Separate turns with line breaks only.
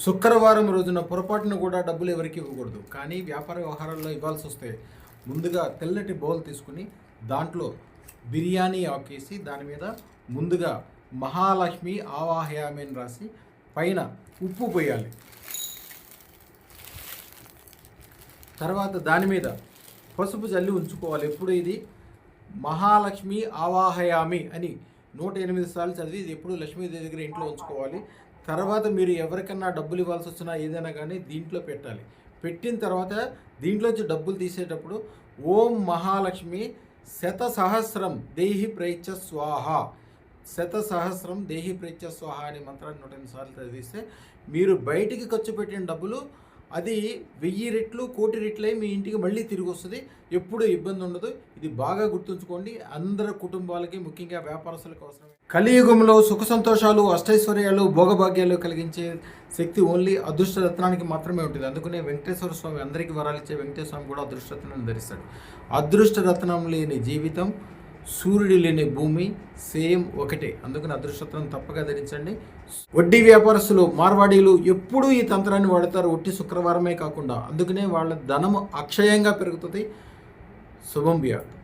శుక్రవారం రోజున పొరపాటున కూడా డబ్బులు ఎవరికి ఇవ్వకూడదు. కానీ వ్యాపార వ్యవహారాల్లో ఇవ్వాల్సి వస్తే ముందుగా తెల్లటి బౌల్ తీసుకుని దాంట్లో బిర్యానీ ఆకేసి దాని మీద ముందుగా మహాలక్ష్మి ఆవాహయామి అని రాసి పైన ఉప్పు పోయాలి. తర్వాత దాని మీద పసుపు జల్లి ఉంచుకోవాలి. ఎప్పుడు ఇది మహాలక్ష్మి ఆవాహయామి అని 108 సార్లు చదివి ఇది ఎప్పుడు లక్ష్మీదేవి దగ్గర ఇంట్లో ఉంచుకోవాలి. తర్వాత మీరు ఎవరికన్నా డబ్బులు ఇవ్వాల్సి వచ్చినా ఏదైనా కానీ దీంట్లో పెట్టాలి. పెట్టిన తర్వాత దీంట్లోంచి డబ్బులు తీసేటప్పుడు ఓం మహాలక్ష్మి శతసహస్రం దేహి ప్రేచ్ఛ స్వాహ, శతసహస్రం దేహి ప్రేచ్ఛ స్వాహ అనే మంత్రాన్ని 108 సార్లు చదివిస్తే మీరు బయటికి ఖర్చు పెట్టిన డబ్బులు అది 1000 రెట్లు 1,00,00,000 రెట్లై మీ ఇంటికి మళ్ళీ తిరిగి వస్తుంది. ఎప్పుడు ఇబ్బంది ఉండదు. ఇది బాగా గుర్తుంచుకోండి. అందరి కుటుంబాలకి ముఖ్యంగా వ్యాపారస్తులకు అవసరం. కలియుగంలో సుఖ సంతోషాలు అష్టైశ్వర్యాలు భోగభాగ్యాలు కలిగించే శక్తి ఓన్లీ అదృష్టరత్నానికి మాత్రమే ఉంటుంది. అందుకనే వెంకటేశ్వర స్వామి అందరికీ వరాలు ఇచ్చే వెంకటేశ్వర స్వామి కూడా అదృష్టరత్నాన్ని ధరిస్తాడు. అదృష్టరత్నం లేని జీవితం, సూర్యుడు లేని భూమి సేమ్ ఒకటే. అందుకని అదృష్టరత్నం తప్పగా ధరించండి. వడ్డీ వ్యాపారస్తులు మార్వాడీలు ఎప్పుడూ ఈ తంత్రాన్ని వాడతారు, ఒట్టి శుక్రవారమే కాకుండా. అందుకనే వాళ్ళ ధనము అక్షయంగా పెరుగుతుంది. శుభం వ్యాప్తి.